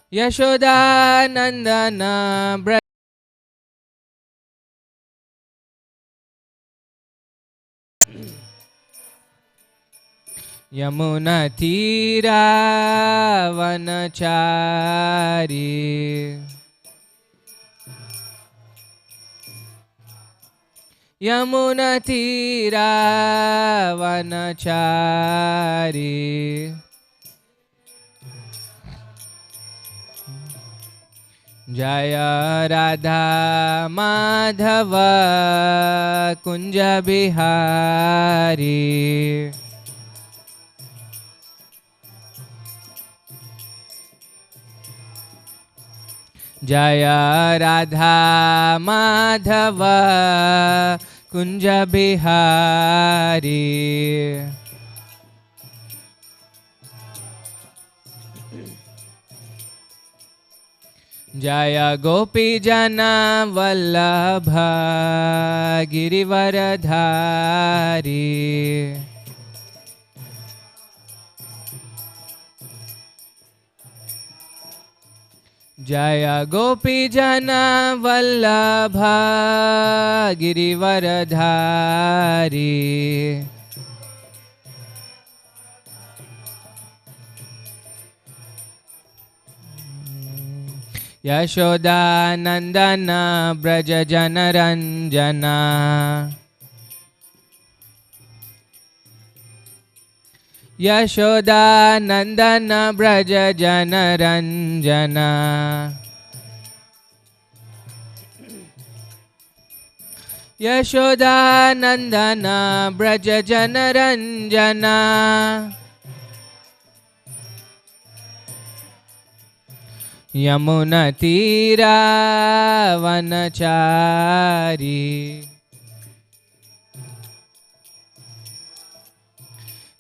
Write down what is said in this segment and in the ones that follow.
Yashoda Nandana Braj Yamuna Tira Vanachari Yamuna Tira Vanachari Jaya Radha Madhava Kunja Bihari Jaya Radha Madhava Kunja Bihari Jaya Gopi Jana Vallabha Girivaradhari Jaya Gopi Jana Vallabha Girivaradhari Yashoda Nandana Braja Janaranjana Yashoda Nandana Braja Janaranjana Yashoda Nandana Braja Janaranjana Yamuna Tira Vanachari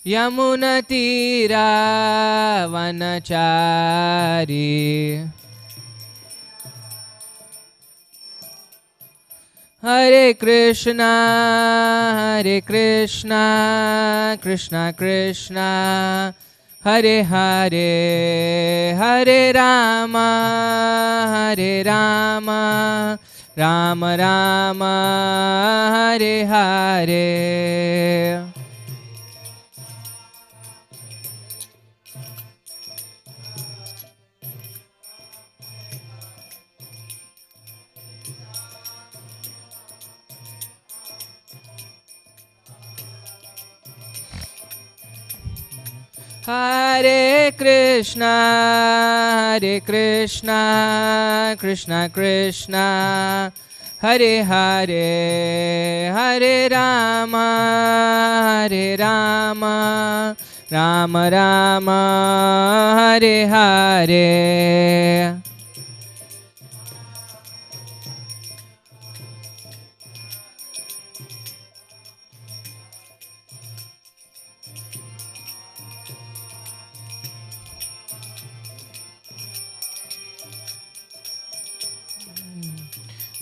Yamuna Tira Vanachari Hare Krishna Krishna Krishna Hare Hare Hare Rama Rama Rama Hare Hare Hare Krishna Krishna Krishna Hare Hare Hare Rama Rama Rama Hare Hare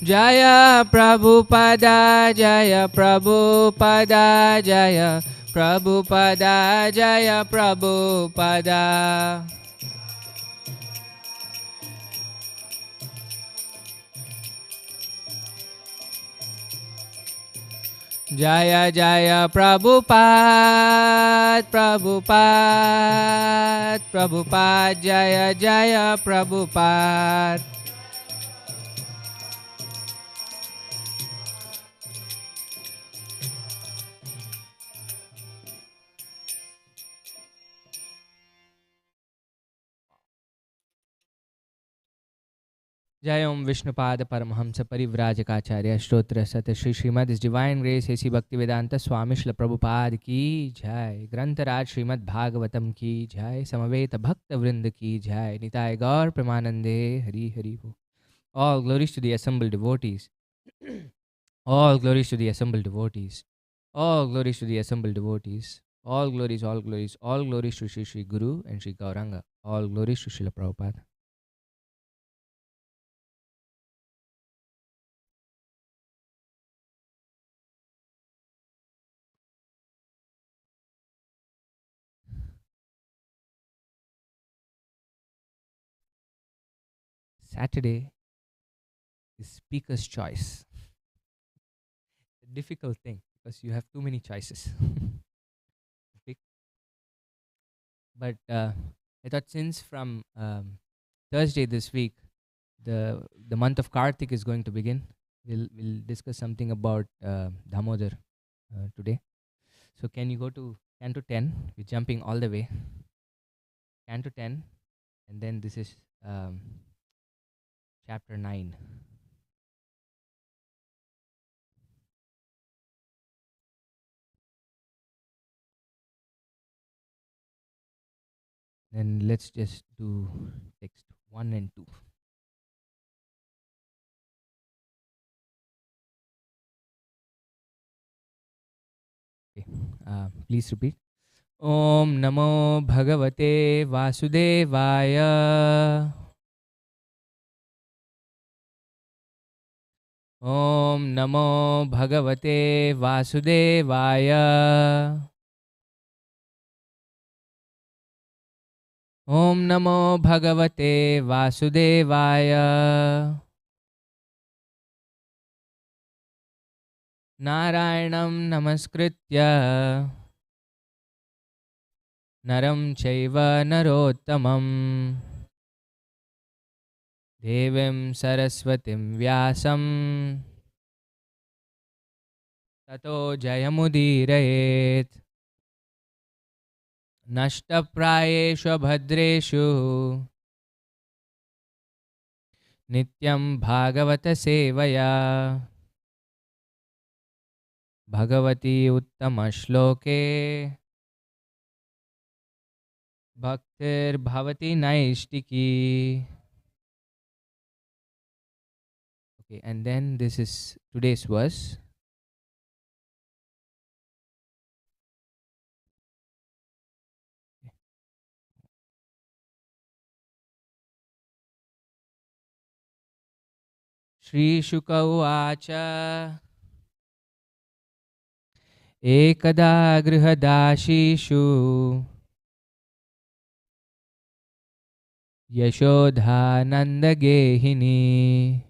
Jaya Prabhupada Jaya Prabhupada Jaya Prabhupada Jaya Prabhupada Jaya Jaya Prabhupada Prabhupada Prabhupada Jaya Jaya Prabhupada Jai Om Vishnupada Paramhamsa Parivrajakaacharya Shtotra Sat Shri Srimad His Divine Grace A.C. Bhaktivedanta Swami Shila Prabhupada Ki Jai Grantaraj Srimad Bhagavatam Ki Jai Samaveta Bhakta Vrinda Ki Jai Nitai Gaur Premanande Hari Hari Ho. All glories to the assembled devotees. All glories to the assembled devotees. All glories to the assembled devotees. All glories to Shri Shri Guru and Shri Gauranga. All glories to Srila Prabhupada. Saturday is speaker's choice. A difficult thing because you have too many choices. to pick. But I thought since from Thursday this week, the month of Kartik is going to begin. We'll discuss something about Damodar today. So can you go to Canto 10? We're jumping all the way. Canto 10, and then this is chapter 9. Then let's just do text 1 and 2. Okay. Please repeat. Om Namo Bhagavate Vasudevaya. Om Namo Bhagavate Vasudevaya. Om Namo Bhagavate Vasudevaya. Narayanam Namaskritya Naram Chaiva Narottamam Devim Saraswatim Vyasam Tato Jayamudirayet Nashtaprayeshu Bhadreshu Nityam Bhagavata Sevaya Bhagavati Uttama Shloke Bhaktir Bhavati Naishtiki. Okay, and then this is today's verse. Shri Shuka Uvacha Ekada Grihadashishu Yashodhanandagehini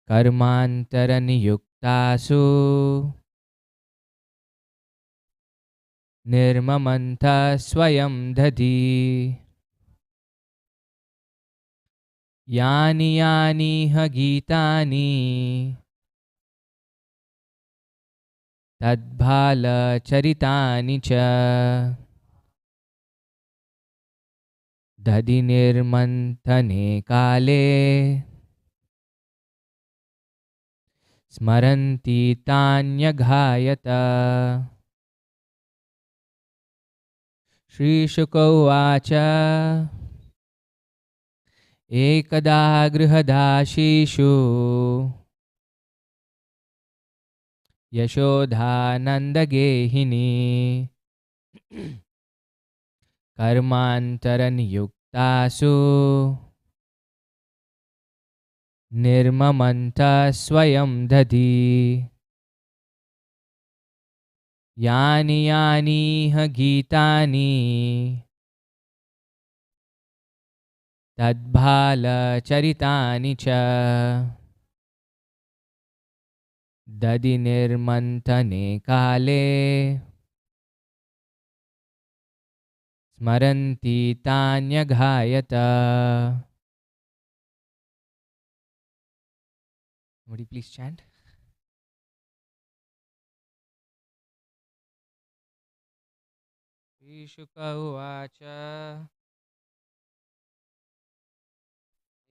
Karmantaraniyuktasu Nirmamantha Swayam Dadi Yani Yani Hagitani Tadbhala Charitani Cha Dadi Nirmanthane Kale Smaranti Tanyaghayata. Shri Shuka Uvacha Ekada Grihadashishu Yashodhanandagehini Karmantaraniyuktasu Nirmamantha Swayam Dadi Yani Yani Hagitani Tadbhala Charitani Cha Dadi Nirmanthane Kale Smaranti Tanyaghayata. Somebody please chant. Shri Shuka Uvacha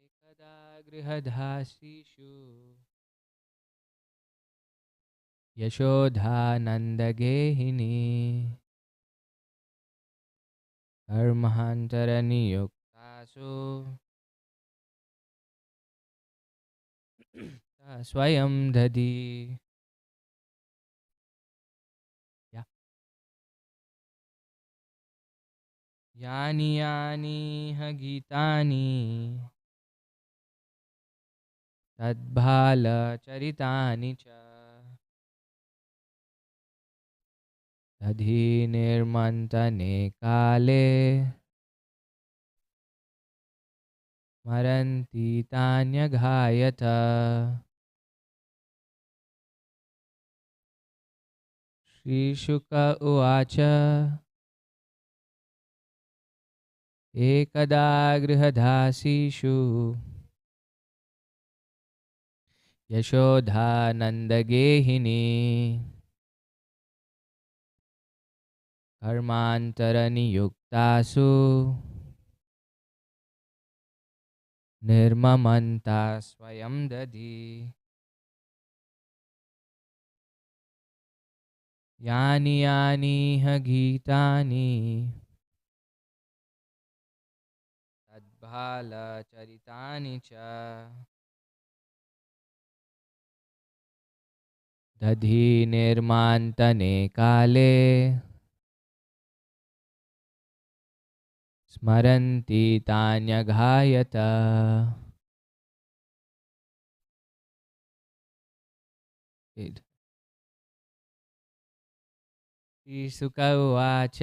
Ekada Grihadhasishu Yashodhanandagehini Karmahantaraniyuktasu Swayam Dadi. Yeah. Yani Yani Hagitani Tadbhala Charitani Cha Tadhi Nirmantane Kale स्मरन्ति तान्यघायत. श्रीशुक उवाच एकदा गृहदासीषु यशोधानन्दगेहिनी कर्मान्तरनियुक्तासु निर्ममन्ता स्वयं दधि. यानि यानिह गीतानि तद्भालचरितानि च दधि निर्मान्तने काले स्मरन्ति तान्यघायत. श्रीशुक उवाच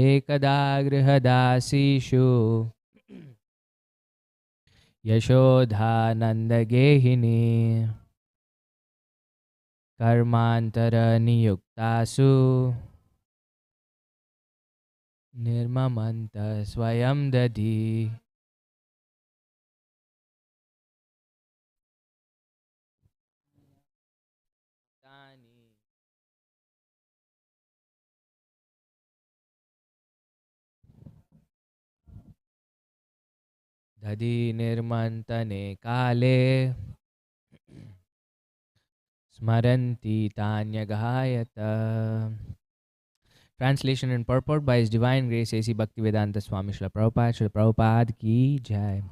एकदा गृहदासीषु यशोधानन्दगेहिनी कर्मान्तरनियुक्तासु निर्ममन्त स्वयं दधि. दधि निर्मन्तने काले स्मरन्ति तान्यघायत. Translation and purport by His Divine Grace A.C. Bhaktivedanta Swami Srila Prabhupada. Srila Prabhupada ki jai.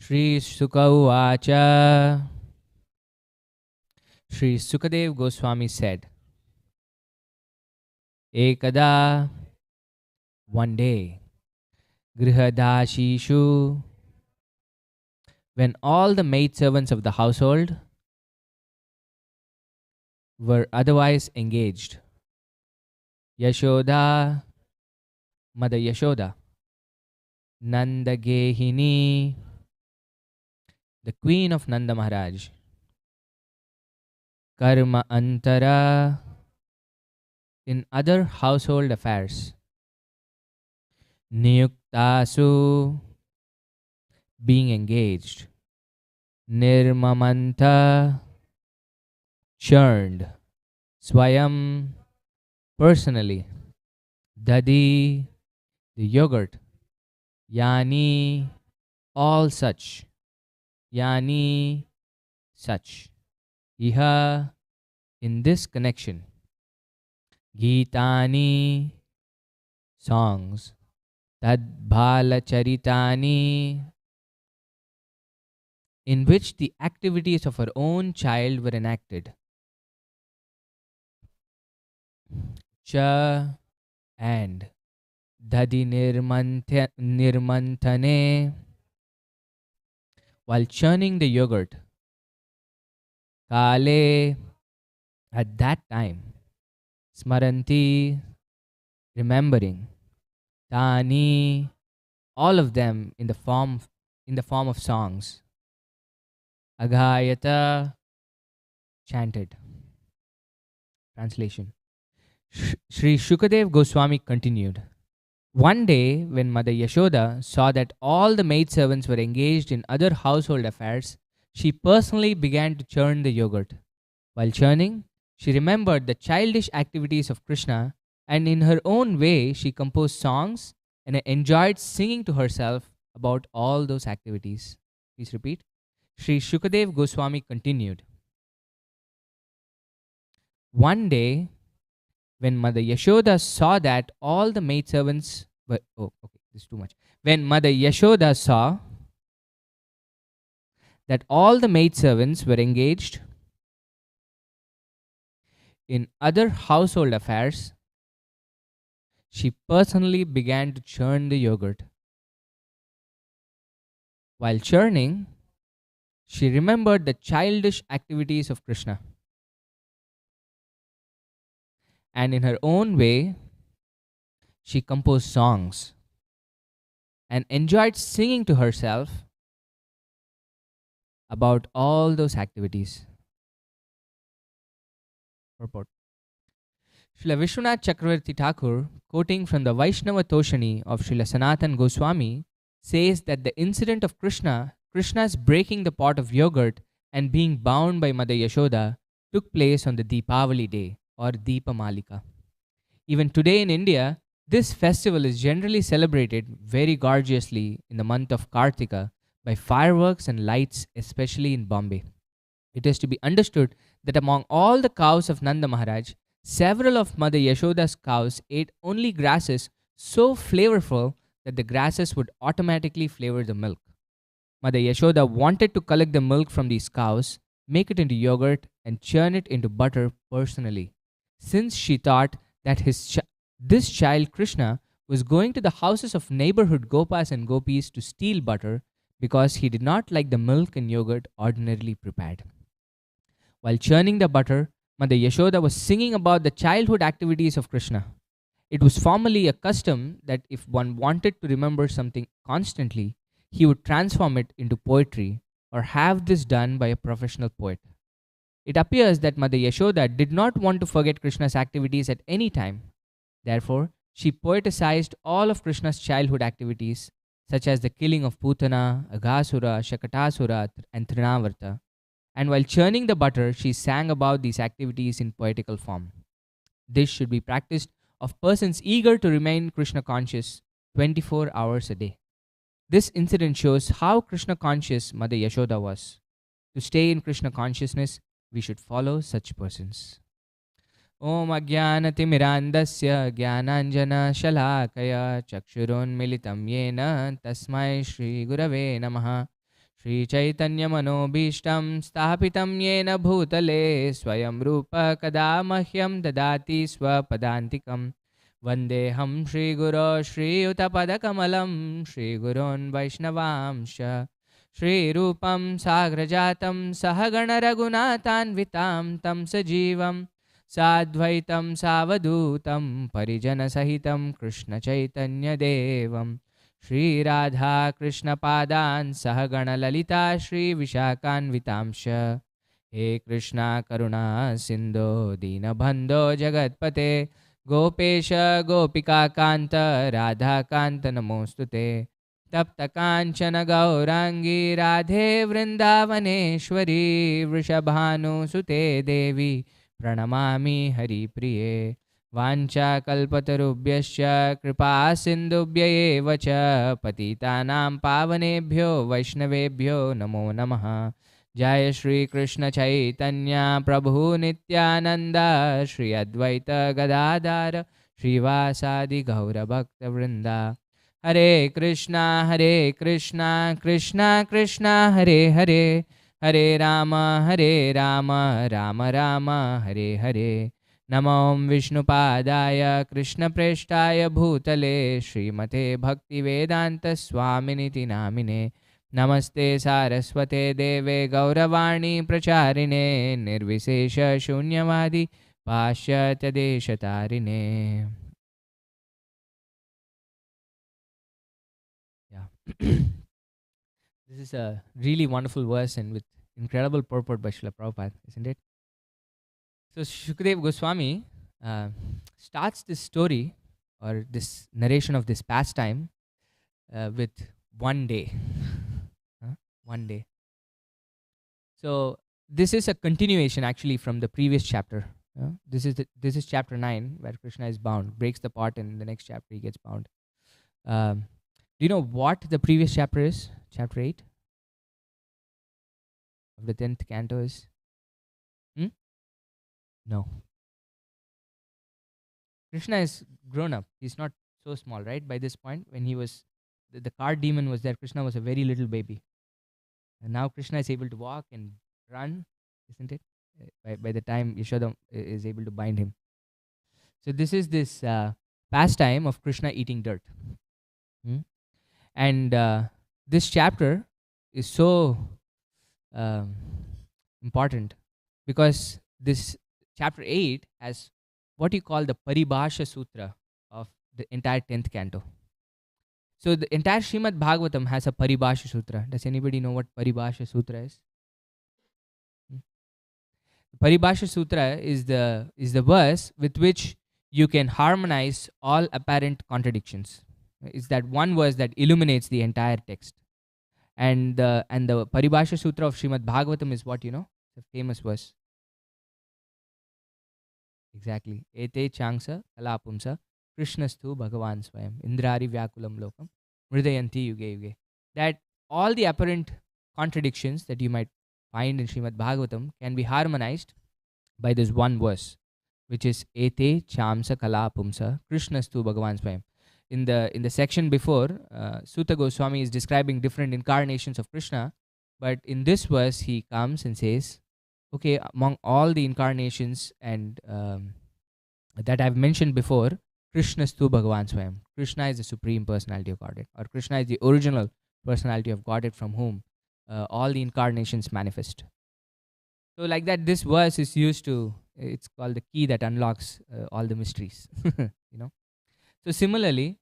Shri Sukha Uvacha. Shri Sukadev Goswami said, Ekada, one day, Grihadashishu, when all the maidservants of the household were otherwise engaged, Yashoda, Mother Yashoda, Nandagehini, the queen of Nanda Maharaj, Karma Antara, in other household affairs, Niyuktasu, being engaged, Nirmamanta, churned, Swayam, personally, Dadi, the yogurt, Yani, all such, Yani, such, Iha, in this connection, Gitani, songs, Tadbhala Charitani, in which the activities of her own child were enacted. Cha, and Dadi Nirmantane, while churning the yogurt, Kale, at that time, Smaranti, remembering, Tani, all of them in the form of songs, Aghayata, chanted. Translation. Sri Shukadev Goswami continued. One day, when Mother Yashoda saw that all the maidservants were engaged in other household affairs, she personally began to churn the yogurt. While churning, she remembered the childish activities of Krishna, and in her own way, she composed songs and enjoyed singing to herself about all those activities. Please repeat. Sri Shukadev Goswami continued. One day, when Mother Yashoda saw that all the maidservants were... Oh, okay, this is too much. When Mother Yashoda saw that all the maidservants were engaged in other household affairs, she personally began to churn the yogurt. While churning, she remembered the childish activities of Krishna. And in her own way, she composed songs and enjoyed singing to herself about all those activities. Purport. Srila Vishwanath Chakravarti Thakur, quoting from the Vaishnava Toshani of Srila Sanatan Goswami, says that the incident of Krishna's breaking the pot of yogurt and being bound by Mother Yashoda, took place on the Deepavali day or Deepamalika. Even today in India, this festival is generally celebrated very gorgeously in the month of Kartika by fireworks and lights, especially in Bombay. It is to be understood that among all the cows of Nanda Maharaj, several of Mother Yashoda's cows ate only grasses so flavorful that the grasses would automatically flavor the milk. Mother Yashoda wanted to collect the milk from these cows, make it into yogurt, and churn it into butter personally, since she thought that this child Krishna was going to the houses of neighborhood Gopas and Gopis to steal butter because he did not like the milk and yogurt ordinarily prepared. While churning the butter, Mother Yashoda was singing about the childhood activities of Krishna. It was formerly a custom that if one wanted to remember something constantly, he would transform it into poetry or have this done by a professional poet. It appears that Mother Yashoda did not want to forget Krishna's activities at any time. Therefore, she poeticized all of Krishna's childhood activities, such as the killing of Putana, Aghasura, Shakatasura, and Trinavarta. And while churning the butter, she sang about these activities in poetical form. This should be practiced of persons eager to remain Krishna conscious 24 hours a day. This incident shows how Krishna conscious Mother Yashoda was. To stay in Krishna consciousness, we should follow such persons. Om Ajnanatimirandasya Jnananjana Shalakaya Chakshurunmilitam Yena Tasmai Shri Gurave Namaha Shri Chaitanya Manobhishtam Sthapitam Yena Bhutale Swayam Rupa Kada Mahyam Dadati Swapadantikam Vandeham Shri Guru Shri Utapadakamalam Shri Gurun Vaishnavamsha Shri Rupam Sagrajatam Sahagana Raghunathanvitam Tam Sajivam Sadvaitam Savadutam Parijana Sahitam Krishna Chaitanya Devam Shri Radha Krishna Padan Sahagana Lalita Shri Vishakan Vitamsha He Krishna Karuna Sindho Dinabandho Jagatpate Gopesha Gopika Kanta Radha Kanta Namostute Tapta Kanchana Gaurangi Radhe Vrindavaneshwari Vrishabhanu Sute Devi Pranamami Hari Priye Vancha Kalpatarubhyascha Kripa Sindhubhya eva cha Patitanam Pavanebhyo Vaishnavebhyo Namo Namaha Jaya Shri Krishna Chaitanya Prabhu Nityananda Shri Advaita Gadadhara Srivasadi Gaura Bhakta Vrinda Hare Krishna Krishna Krishna Hare Hare Hare Rama Rama Rama Hare Hare Namo Vishnupadaya Krishna Preshtaya Bhutale Srimate Bhakti Vedanta Swaminiti Namine Namaste Saraswate Deve Gauravani Pracharine Nirvisesha Shunyavadi Pashyatya Deshatarine. Yeah. This is a really wonderful verse and with incredible purport by Srila Prabhupada, isn't it? So Shukdev Goswami starts this story or this narration of this pastime with one day. One day. So this is a continuation actually from the previous chapter. This is chapter 9 where Krishna is bound, breaks the pot, and in the next chapter he gets bound. Do you know what the previous chapter is? Chapter 8 of the 10th canto is? No. Krishna is grown up. He's not so small, right? By this point, when he was, the card demon was there, Krishna was a very little baby. And now Krishna is able to walk and run, isn't it? By the time Yashoda is able to bind him. So this is this pastime of Krishna eating dirt. And this chapter is so important because this chapter 8 has what you call the Paribhasha Sutra of the entire 10th canto. So the entire Srimad Bhagavatam has a Paribhasha Sutra. Does anybody know what Paribhasha Sutra is? Paribhasha Sutra is the verse with which you can harmonize all apparent contradictions. It's that one verse that illuminates the entire text. And the Paribhasha Sutra of Srimad Bhagavatam is what, the famous verse. Exactly. Ete changsa kalapumsa Krishnastu Bhagavan Swayam Indrari Vyakulam Lokam Mridayanti Yuge Yuge. That all the apparent contradictions that you might find in Srimad Bhagavatam can be harmonized by this one verse, which is Ete chamsa kalapumsa Krishnastu Bhagavan Swayam. In the section before, Sutta Goswami is describing different incarnations of Krishna, but in this verse he comes and says, okay, among all the incarnations and that I've mentioned before, Krishnastu Bhagavan Swayam. Krishna is the supreme personality of Godhead, or Krishna is the original personality of Godhead from whom all the incarnations manifest. So like that, this verse is used to, it's called the key that unlocks all the mysteries. So similarly,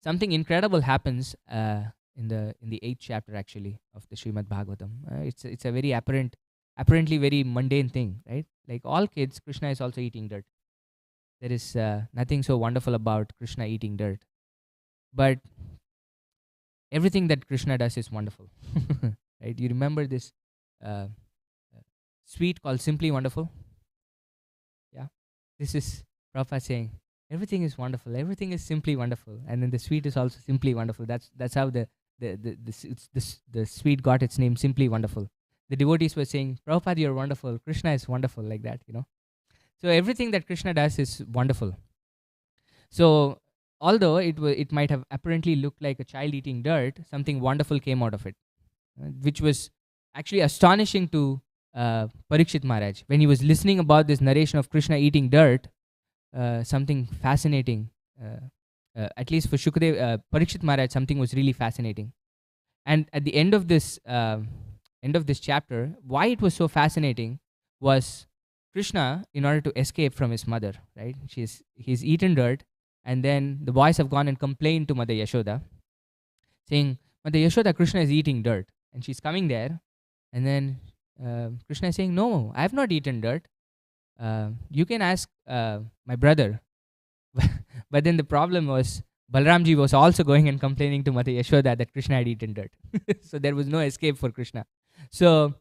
something incredible happens in the 8th chapter actually of the Srimad Bhagavatam. It's a very apparently very mundane thing, right? Like all kids, Krishna is also eating dirt. There is nothing so wonderful about Krishna eating dirt, but everything that Krishna does is wonderful, right? You remember this sweet called Simply Wonderful? Yeah, this is Prabhupada saying everything is wonderful, everything is simply wonderful, and then the sweet is also simply wonderful. That's how the sweet got its name, Simply Wonderful. The devotees were saying, Prabhupada, you're wonderful, Krishna is wonderful, like that, So everything that Krishna does is wonderful. So although it might have apparently looked like a child eating dirt, something wonderful came out of it, which was actually astonishing to Parikshit Maharaj. When he was listening about this narration of Krishna eating dirt, something fascinating, at least for Shukadev, Parikshit Maharaj, something was really fascinating. And at the end of this chapter, why it was so fascinating was Krishna, in order to escape from his mother, right? He's eaten dirt, and then the boys have gone and complained to Mother Yashoda, saying, Mother Yashoda, Krishna is eating dirt. And she's coming there, and then Krishna is saying, no, I have not eaten dirt. You can ask my brother. But then the problem was, Balramji was also going and complaining to Mother Yashoda that Krishna had eaten dirt. So there was no escape for Krishna. So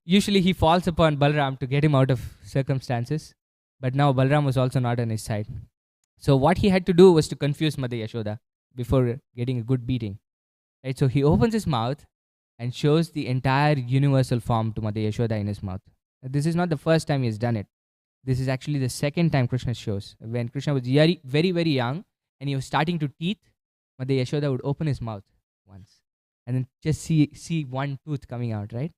usually he falls upon Balram to get him out of circumstances. But now Balram was also not on his side. So what he had to do was to confuse Mother Yashoda before getting a good beating. Right? So he opens his mouth and shows the entire universal form to Mother Yashoda in his mouth. This is not the first time he has done it. This is actually the second time Krishna shows. When Krishna was very, very, very young and he was starting to teeth, Mother Yashoda would open his mouth once and then just see one tooth coming out, right?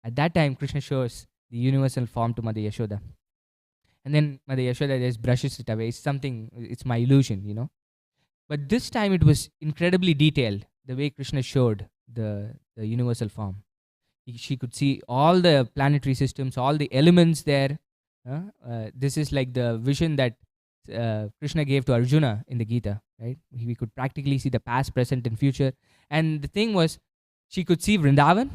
At that time, Krishna shows the universal form to Mother Yashoda. And then Mother Yashoda just brushes it away. It's my illusion, But this time it was incredibly detailed, the way Krishna showed the universal form. She could see all the planetary systems, all the elements there. This is like the vision that Krishna gave to Arjuna in the Gita, right? We could practically see the past, present, and future. And the thing was, she could see Vrindavan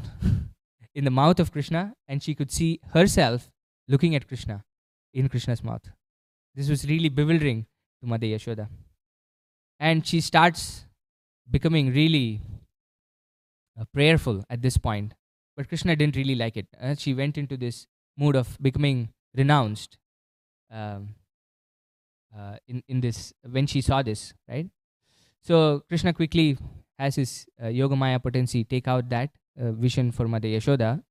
in the mouth of Krishna, and she could see herself looking at Krishna in Krishna's mouth. This was really bewildering to Mother Yashoda. And she starts becoming really prayerful at this point. But Krishna didn't really like it. She went into this mood of becoming renounced in this, when she saw this, right? So Krishna quickly has his Yogamaya potency take out that vision for Mother Yashoda.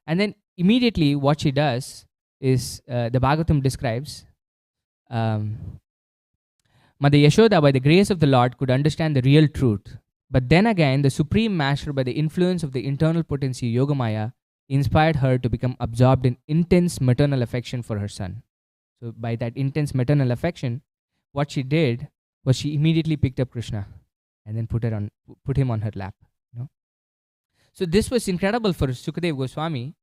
And then immediately what she does is, the Bhagavatam describes, Mother Yashoda, by the grace of the Lord, could understand the real truth. But then again, the Supreme Master, by the influence of the internal potency Yogamaya, inspired her to become absorbed in intense maternal affection for her son. So by that intense maternal affection, what she did was she immediately picked up Krishna and then put him on her lap. So this was incredible for Sukadeva Goswami,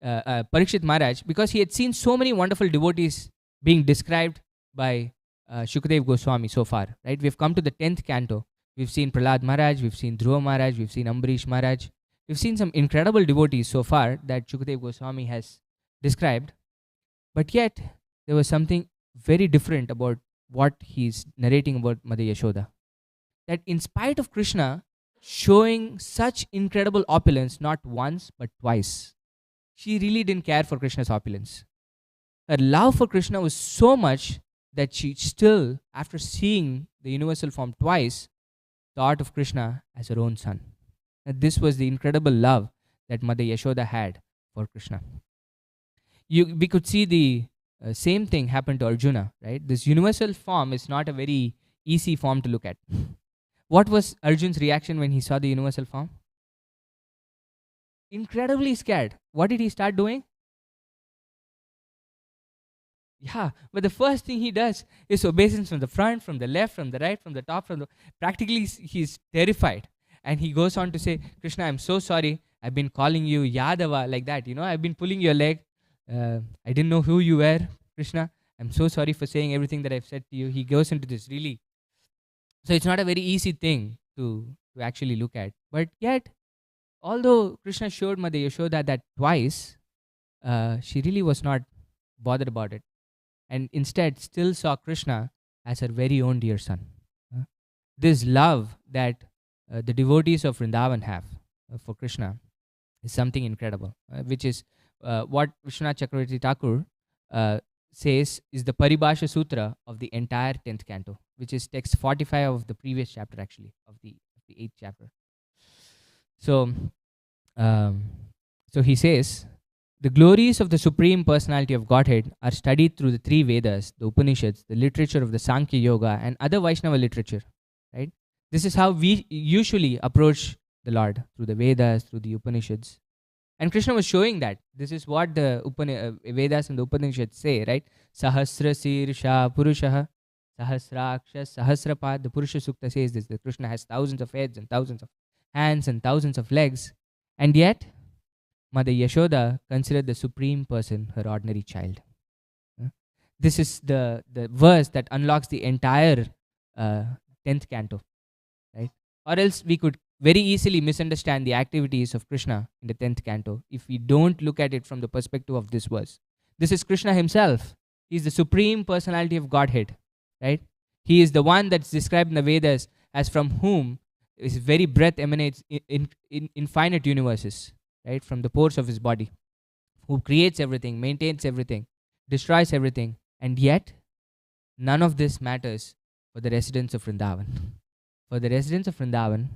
Parikshit Maharaj, because he had seen so many wonderful devotees being described by Sukadeva Goswami so far. Right? We've come to the 10th canto. We've seen Prahlad Maharaj, we've seen Dhruva Maharaj, we've seen Ambarish Maharaj. We've seen some incredible devotees so far that Shukadeva Goswami has described. But yet, there was something very different about what he's narrating about Mother Yashoda. That in spite of Krishna showing such incredible opulence, not once but twice, she really didn't care for Krishna's opulence. Her love for Krishna was so much that she still, after seeing the universal form twice, thought of Krishna as her own son. And this was the incredible love that Mother Yashoda had for Krishna. We could see the same thing happen to Arjuna, right? This universal form is not a very easy form to look at. What was Arjun's reaction when he saw the universal form? Incredibly scared. What did he start doing? Yeah, but the first thing he does is obeisance from the front, from the left, from the right, from the top, practically he's terrified. And he goes on to say, Krishna, I'm so sorry. I've been calling you Yadava like that. I've been pulling your leg. I didn't know who you were, Krishna. I'm so sorry for saying everything that I've said to you. He goes into this really. So it's not a very easy thing to actually look at. But yet, although Krishna showed Mother Yashoda that twice, she really was not bothered about it. And instead still saw Krishna as her very own dear son. This love that the devotees of Vrindavan have for Krishna is something incredible, which is what Vishwanath Chakravarti Thakur says is the Paribhasha Sutra of the entire 10th canto, which is text 45 of the previous chapter, actually, of the 8th chapter. So he says, the glories of the Supreme Personality of Godhead are studied through the three Vedas, the Upanishads, the literature of the Sankhya Yoga, and other Vaishnava literature. Right? This is how we usually approach the Lord, through the Vedas, through the Upanishads. And Krishna was showing that. This is what the Vedas and the Upanishads say, right? Sahasra Sirsha Purushaha, Sahasraksha, Sahasrapad. The Purusha Sukta says this, that Krishna has thousands of heads and thousands of hands and thousands of legs. And yet, Mother Yashoda considered the Supreme Person her ordinary child. This is the verse that unlocks the entire 10th canto, right? Or else we could very easily misunderstand the activities of Krishna in the 10th canto if we don't look at it from the perspective of this verse. This is Krishna himself. He is the Supreme Personality of Godhead, right? He is the one that's described in the Vedas as from whom his very breath emanates in infinite universes. Right, from the pores of his body, who creates everything, maintains everything, destroys everything, and yet none of this matters for the residents of Vrindavan. For the residents of Vrindavan,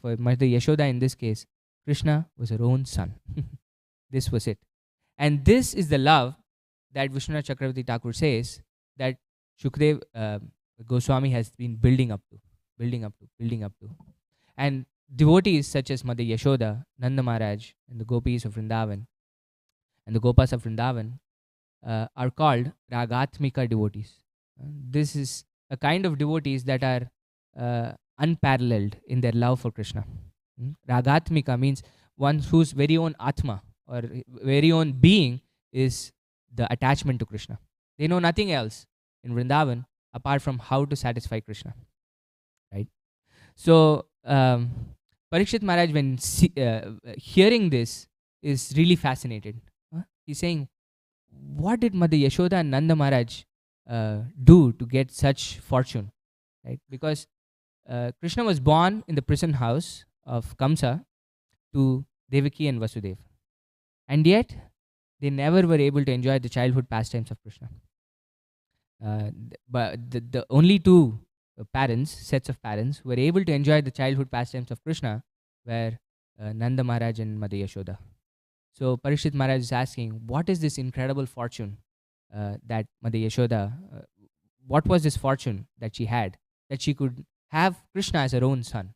for Mother Yashoda in this case, Krishna was her own son. This was it. And this is the love that Vishwanath Chakravarti Thakur says that Shukadeva Goswami has been building up to. And devotees such as Mother Yashoda, Nanda Maharaj, and the gopis of Vrindavan, and the gopas of Vrindavan are called Ragatmika devotees. This is a kind of devotees that are unparalleled in their love for Krishna. Ragatmika means one whose very own Atma or very own being is the attachment to Krishna. They know nothing else in Vrindavan apart from how to satisfy Krishna. Right? So, Parikshit Maharaj, when hearing this, is really fascinated. He's saying, what did Mother Yashoda and Nanda Maharaj do to get such fortune? Right? Because Krishna was born in the prison house of Kamsa to Devaki and Vasudeva. And yet, they never were able to enjoy the childhood pastimes of Krishna. But the only two sets of parents, were able to enjoy the childhood pastimes of Krishna were Nanda Maharaj and Mother Yashoda. So Parikshit Maharaj is asking, what is this incredible fortune that Mother Yashoda, what was this fortune that she had, that she could have Krishna as her own son?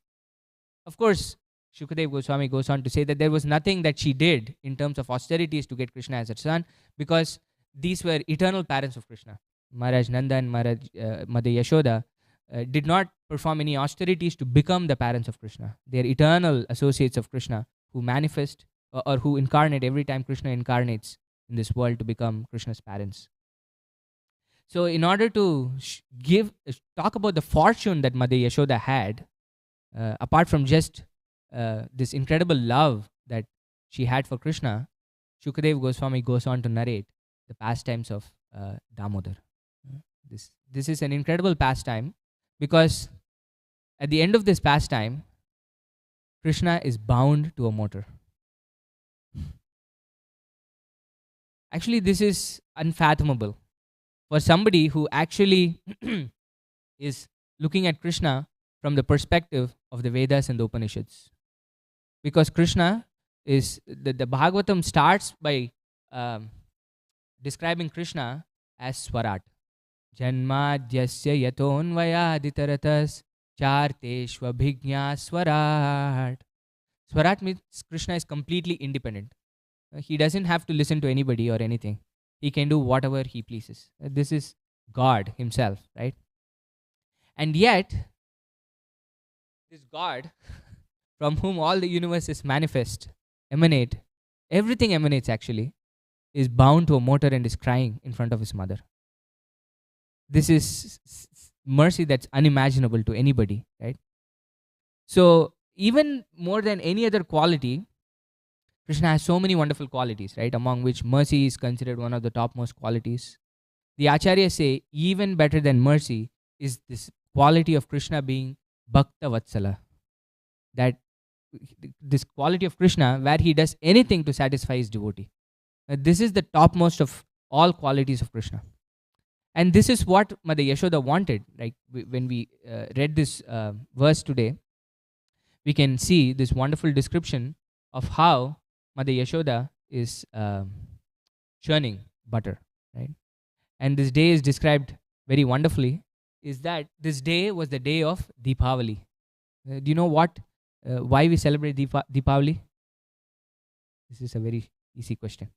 Of course, Shukadeva Goswami goes on to say that there was nothing that she did in terms of austerities to get Krishna as her son, because these were eternal parents of Krishna. Maharaj Nanda and Mother Yashoda did not perform any austerities to become the parents of Krishna. They are eternal associates of Krishna who manifest or who incarnate every time Krishna incarnates in this world to become Krishna's parents. So in order to talk about the fortune that Mother Yashoda had, apart from just this incredible love that she had for Krishna, Shukadev Goswami goes on to narrate the pastimes of Damodar. This is an incredible pastime because at the end of this pastime, Krishna is bound to a motor. Actually, this is unfathomable for somebody who actually is looking at Krishna from the perspective of the Vedas and the Upanishads. Because Krishna is, the Bhagavatam starts by describing Krishna as Swarat. Janmadhyasya yatonvayaditaratas charteshvabhignya Swarat. Swarat means Krishna is completely independent. He doesn't have to listen to anybody or anything. He can do whatever he pleases. This is God himself, right? And yet, this God, from whom all the universes emanate, everything emanates actually, is bound to a motor and is crying in front of his mother. This is mercy that's unimaginable to anybody, right? So, even more than any other quality, Krishna has so many wonderful qualities, right? Among which mercy is considered one of the topmost qualities. The Acharyas say even better than mercy is this quality of Krishna being Bhakta Vatsala. That this quality of Krishna where he does anything to satisfy his devotee. This is the topmost of all qualities of Krishna. And this is what Mother Yashoda wanted. Like when we read this verse today, we can see this wonderful description of how Mother Yashoda is churning butter, right? And this day is described very wonderfully, is that this day was the day of Deepavali. Do you know why we celebrate Deepavali? This is a very easy question.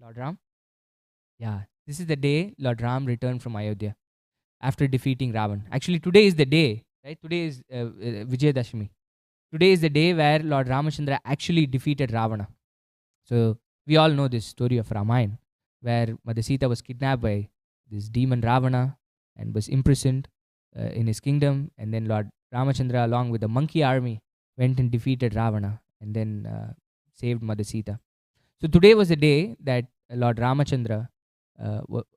Lord Ram? Yeah, this is the day Lord Ram returned from Ayodhya after defeating Ravan. Actually, today is the day, right? Today is Vijayadashmi. Today is the day where Lord Ramachandra actually defeated Ravana. So we all know this story of Ramayana, where Mother Sita was kidnapped by this demon Ravana and was imprisoned in his kingdom. And then Lord Ramachandra, along with the monkey army, went and defeated Ravana and then saved Mother Sita. So today was the day that Lord Ramachandra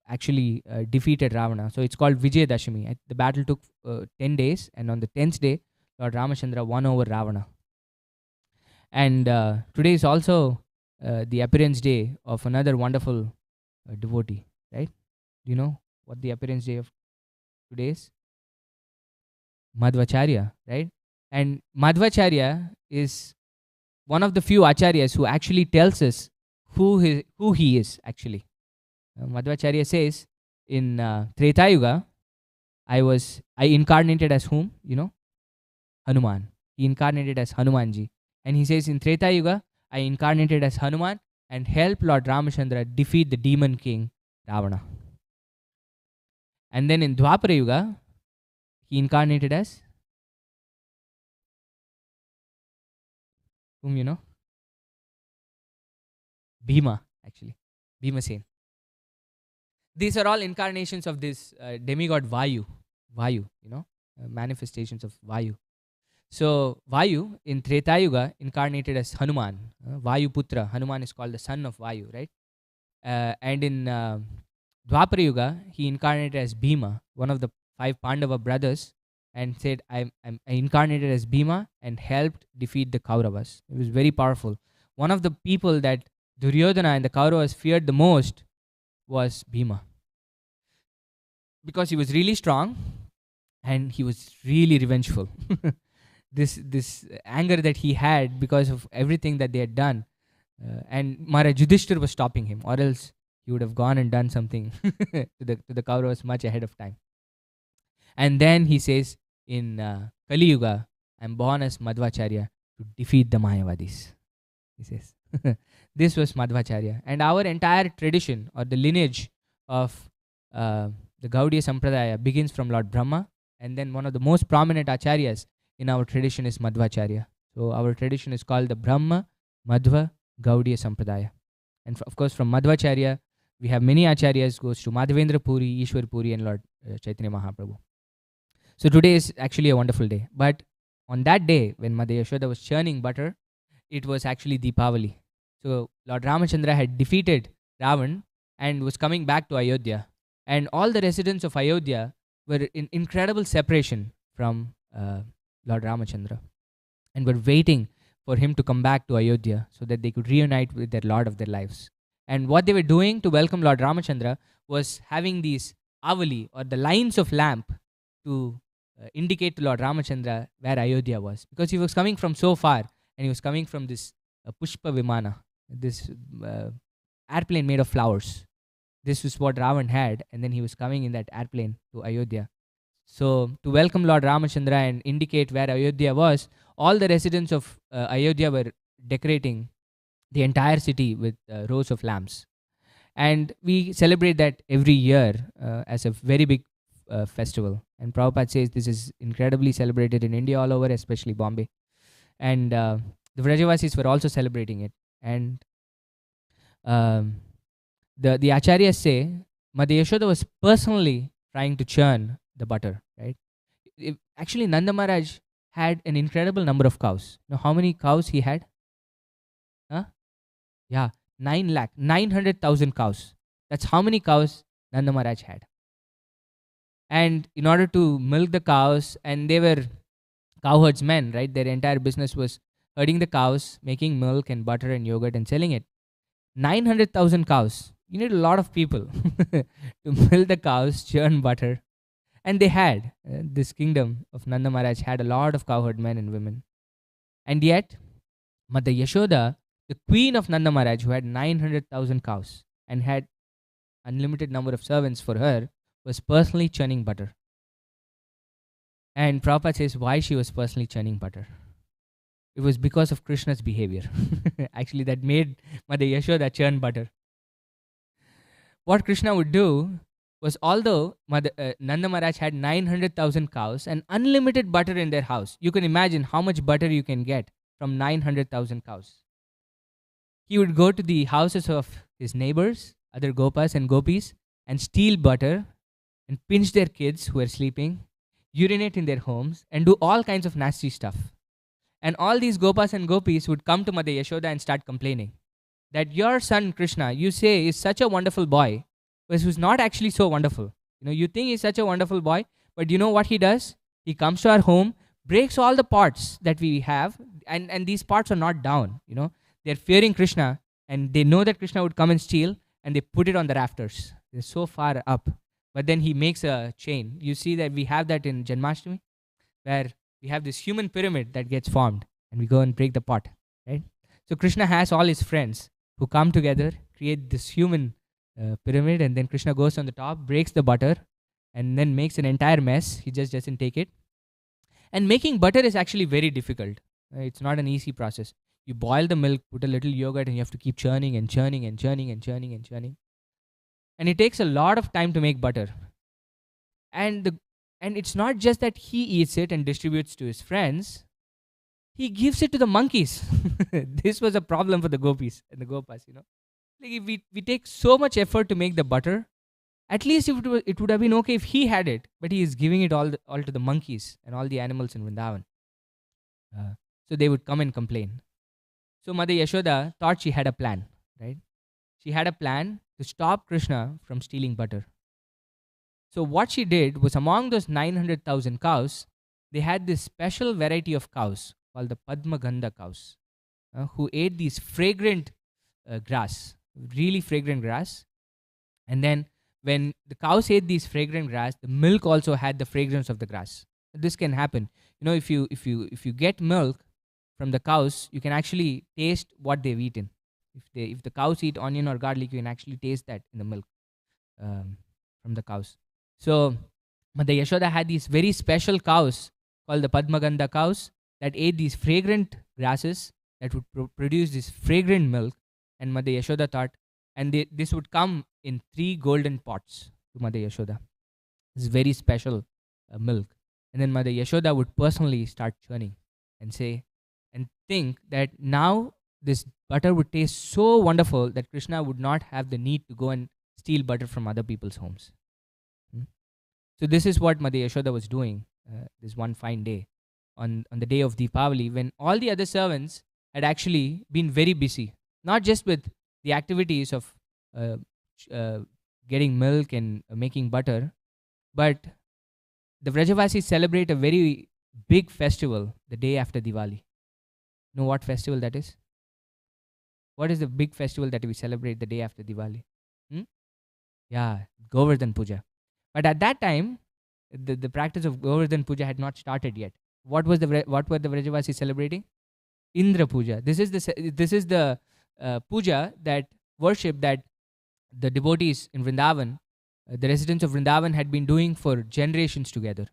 actually defeated Ravana. So it's called Vijayadashmi. The battle took 10 days, and on the 10th day, Lord Ramachandra won over Ravana. And today is also the appearance day of another wonderful devotee, right? Do you know what the appearance day of today is? Madhvacharya, right? And Madhvacharya is one of the few acharyas who actually tells us who he is actually. Madhvacharya says in Treta Yuga, I incarnated as whom? You know? Hanuman. He incarnated as Hanumanji. And he says in Treta Yuga, I incarnated as Hanuman and helped Lord Ramachandra defeat the demon king Ravana. And then in Dwapara Yuga, he incarnated as whom you know? Bhima, actually. Bhimasen. These are all incarnations of this demigod Vayu. Vayu, you know? Manifestations of Vayu. So Vayu in Treta Yuga incarnated as Hanuman, Vayu Putra. Hanuman is called the son of Vayu, right? And in Dwapara Yuga, he incarnated as Bhima, one of the 5 Pandava brothers, and said, I incarnated as Bhima and helped defeat the Kauravas. It was very powerful. One of the people that Duryodhana and the Kauravas feared the most was Bhima. Because he was really strong and he was really revengeful. This anger that he had because of everything that they had done. And Maharaj Yudhishthir was stopping him, or else he would have gone and done something to the Kauravas much ahead of time. And then he says in Kali Yuga, I'm born as Madhvacharya to defeat the Mayavadis. He says. This was Madhvacharya. And our entire tradition or the lineage of the Gaudiya Sampradaya begins from Lord Brahma, and then one of the most prominent acharyas in our tradition is Madhvacharya. So our tradition is called the Brahma Madhva Gaudiya Sampradaya. And of course from Madhvacharya, we have many acharyas, goes to Madhavendra Puri, Ishwar Puri and Lord Chaitanya Mahaprabhu. So today is actually a wonderful day. But on that day when Mother Yashoda was churning butter, it was actually Deepavali. So Lord Ramachandra had defeated Ravan and was coming back to Ayodhya. And all the residents of Ayodhya were in incredible separation from Lord Ramachandra and were waiting for him to come back to Ayodhya so that they could reunite with their Lord of their lives. And what they were doing to welcome Lord Ramachandra was having these avali or the lines of lamp to indicate to Lord Ramachandra where Ayodhya was, because he was coming from so far and he was coming from this Pushpa Vimana, this airplane made of flowers. This was what Ravan had, and then he was coming in that airplane to Ayodhya. So, to welcome Lord Ramachandra and indicate where Ayodhya was, all the residents of Ayodhya were decorating the entire city with rows of lamps. And we celebrate that every year as a very big festival. And Prabhupada says this is incredibly celebrated in India all over, especially Bombay. And the Vrajavasis were also celebrating it. And the Acharyas say Mother Yashoda was personally trying to churn the butter, right? Actually, Nanda Maharaj had an incredible number of cows. You know how many cows he had? Huh? Yeah, 900,000 cows. That's how many cows Nanda Maharaj had. And in order to milk the cows, and they were cowherdsmen, right? Their entire business was herding the cows, making milk and butter and yogurt and selling it. 900,000 cows. You need a lot of people to milk the cows, churn butter. And they had, this kingdom of Nanda Maharaj had a lot of cowherd men and women. And yet, Mother Yashoda, the queen of Nanda Maharaj, who had 900,000 cows and had unlimited number of servants for her, was personally churning butter. And Prabhupada says why she was personally churning butter. It was because of Krishna's behavior. Actually, that made Mother Yashoda churn butter. What Krishna would do was, although Nanda Maharaj had 900,000 cows and unlimited butter in their house, you can imagine how much butter you can get from 900,000 cows. He would go to the houses of his neighbors, other gopas and gopis, and steal butter and pinch their kids who were sleeping, urinate in their homes, and do all kinds of nasty stuff. And all these gopas and gopis would come to Mother Yashoda and start complaining that your son Krishna, you say, is such a wonderful boy, but who's not actually so wonderful. You know, you think he's such a wonderful boy, but you know what he does? He comes to our home, breaks all the pots that we have, and these pots are not down. You know, they're fearing Krishna, and they know that Krishna would come and steal, and they put it on the rafters. They're so far up. But then he makes a chain. You see that we have that in Janmashtami, where we have this human pyramid that gets formed, and we go and break the pot, right? So Krishna has all his friends who come together, create this human pyramid, and then Krishna goes on the top, breaks the butter, and then makes an entire mess. He just doesn't take it. And making butter is actually very difficult. It's not an easy process. You boil the milk, put a little yogurt, and you have to keep churning and churning and churning and churning and churning. And it takes a lot of time to make butter. And it's not just that he eats it and distributes to his friends. He gives it to the monkeys. This was a problem for the gopis and the gopas, you know. Like, if we take so much effort to make the butter, at least it would have been okay if he had it, but he is giving it all to the monkeys and all the animals in Vrindavan. So they would come and complain. So Mother Yashoda thought she had a plan, right? She had a plan to stop Krishna from stealing butter. So what she did was, among those 900,000 cows, they had this special variety of cows called the Padmagandha cows, who ate these fragrant grass, really fragrant grass. And then when the cows ate these fragrant grass, the milk also had the fragrance of the grass. This can happen. You know, if you get milk from the cows, you can actually taste what they've eaten. If the cows eat onion or garlic, you can actually taste that in the milk from the cows. So Mother Yashoda had these very special cows called the Padmagandha cows that ate these fragrant grasses that would produce this fragrant milk. And Mother Yashoda thought, and this would come in 3 golden pots to Mother Yashoda. This very special milk. And then Mother Yashoda would personally start churning and say, and think that now this butter would taste so wonderful that Krishna would not have the need to go and steal butter from other people's homes. So this is what Mother Yashoda was doing this one fine day. on the day of Deepavali, when all the other servants had actually been very busy, not just with the activities of uh, uh, getting milk and making butter, but the Vrajavasis celebrate a very big festival the day after Diwali. Know what festival that is? What is the big festival that we celebrate the day after Diwali? Hmm? Yeah, Govardhan Puja. But at that time, the practice of Govardhan Puja had not started yet. What were the Vrajavasis celebrating? Indra Puja. This is the puja that worship that the devotees in Vrindavan, the residents of Vrindavan, had been doing for generations together.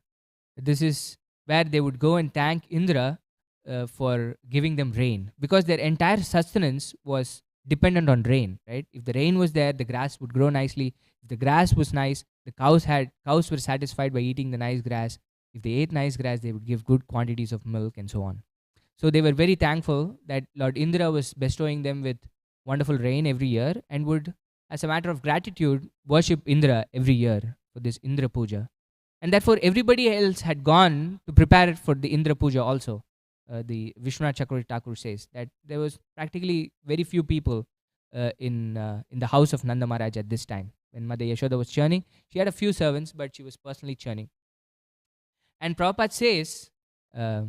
This is where they would go and thank Indra for giving them rain, because their entire sustenance was dependent on rain. Right? If the rain was there, the grass would grow nicely. If the grass was nice, the cows were satisfied by eating the nice grass. If they ate nice grass, they would give good quantities of milk and so on. So they were very thankful that Lord Indra was bestowing them with wonderful rain every year, and would, as a matter of gratitude, worship Indra every year for this Indra Puja. And therefore, everybody else had gone to prepare it for the Indra Puja also. The Vishwanath Chakravarti Thakur says that there was practically very few people in the house of Nanda Maharaj at this time. When Mother Yashoda was churning, she had a few servants, but she was personally churning. And Prabhupada says uh,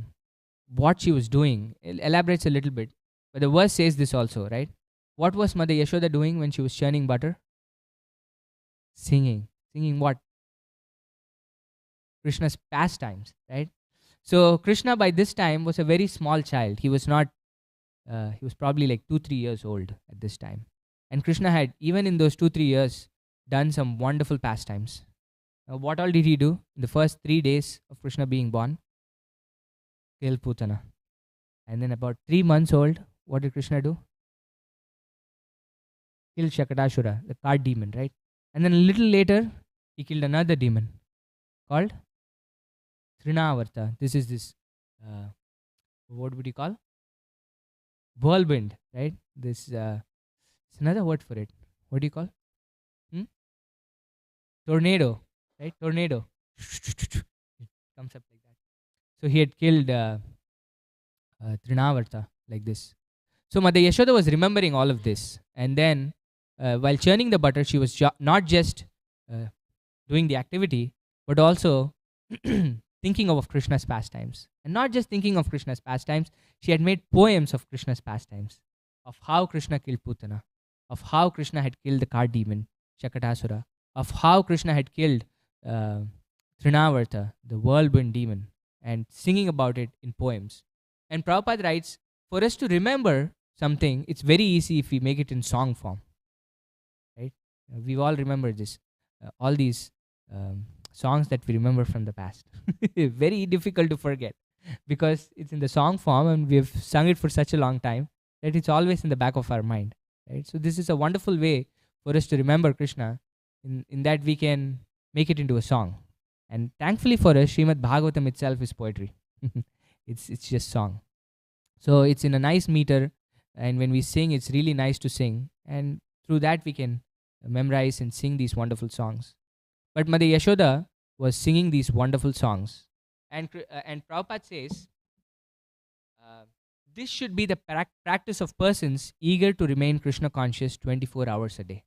what she was doing, elaborates a little bit. But the verse says this also, right? What was Mother Yashoda doing when she was churning butter? Singing. Singing what? Krishna's pastimes, right? So Krishna by this time was a very small child. He was not, he was probably like 2-3 years old at this time. And Krishna had, even in those 2-3 years, done some wonderful pastimes. Now, what all did he do in the first 3 days of Krishna being born? Kill Putana. And then about 3 months old, what did Krishna do? Kill Shakatashura, the cart demon, right? And then a little later, he killed another demon called Srinath. This is this, what would you call? Whirlwind, right? This, it's another word for it. What do you call? Tornado, right? Tornado. It comes up like that. So he had killed Trinavarta like this. So Mother Yashoda was remembering all of this. And then while churning the butter, she was not just doing the activity, but also thinking of Krishna's pastimes. And not just thinking of Krishna's pastimes, she had made poems of Krishna's pastimes, of how Krishna killed Putana, of how Krishna had killed the cart demon, Shakatasura, of how Krishna had killed Trinavarta, the whirlwind demon, and singing about it in poems. And Prabhupada writes, for us to remember something, it's very easy if we make it in song form. Right? We all remember this. All these songs that we remember from the past. Very difficult to forget because it's in the song form and we've sung it for such a long time that it's always in the back of our mind. Right? So this is a wonderful way for us to remember Krishna in that we can make it into a song. And thankfully for us, Srimad Bhagavatam itself is poetry. It's just song. So it's in a nice meter, and when we sing, it's really nice to sing. And through that, we can memorize and sing these wonderful songs. But Mother Yashoda was singing these wonderful songs. And Prabhupada says, this should be the practice of persons eager to remain Krishna conscious 24 hours a day.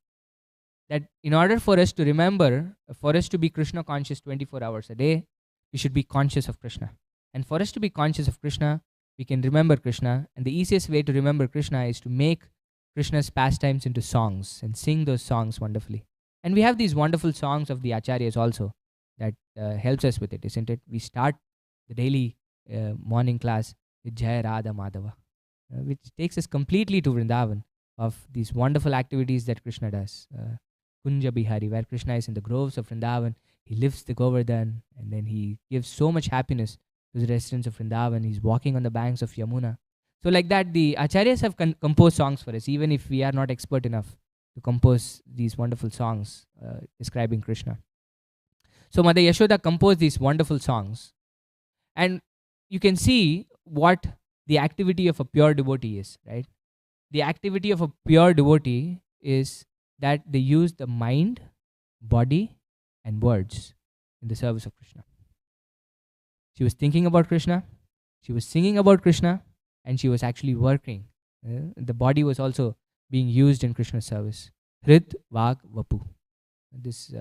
That in order for us to remember, for us to be Krishna conscious 24 hours a day, we should be conscious of Krishna. And for us to be conscious of Krishna, we can remember Krishna. And the easiest way to remember Krishna is to make Krishna's pastimes into songs and sing those songs wonderfully. And we have these wonderful songs of the Acharyas also that helps us with it, isn't it? We start the daily morning class with Jaya Radha Madhava, which takes us completely to Vrindavan of these wonderful activities that Krishna does. Kunja Bihari, where Krishna is in the groves of Vrindavan, he lifts the Govardhan and then he gives so much happiness to the residents of Vrindavan. He's walking on the banks of Yamuna. So like that, the Acharyas have composed songs for us, even if we are not expert enough to compose these wonderful songs describing Krishna. So Mother Yashoda composed these wonderful songs. And you can see what the activity of a pure devotee is, right? The activity of a pure devotee is that they use the mind, body, and words in the service of Krishna. She was thinking about Krishna, She was singing about Krishna and she was actually working. The body was also being used in Krishna's service. Hrid Vag Vapu. This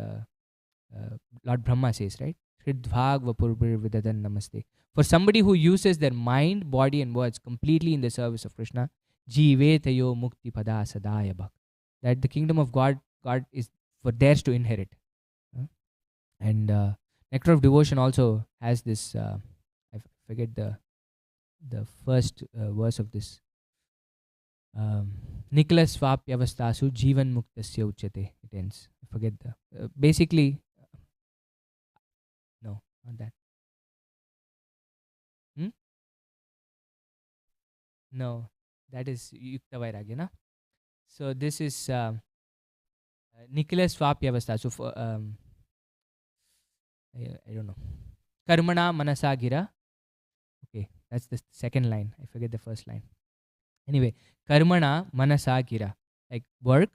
Lord Brahma says, right? Hrid Vag Vapur Vidadan Namaste. For somebody who uses their mind, body, and words completely in the service of Krishna, Jivetayo Mukti Pada Sadaya Bhak. That the kingdom of God is for theirs to inherit. And Nectar of Devotion also has this, I forget the first verse of this. Nicholas Svapyavastasu Jivan Muktasya Uchate. It ends. I forget the. Basically, no, not that. No, that is Yukta Vairagya, na? So this is Nicholas Svapyavastasu. I don't know. Karmana Manasa Gira. Okay, that's the second line. I forget the first line. Anyway, Karmana Manasa Gira. Like work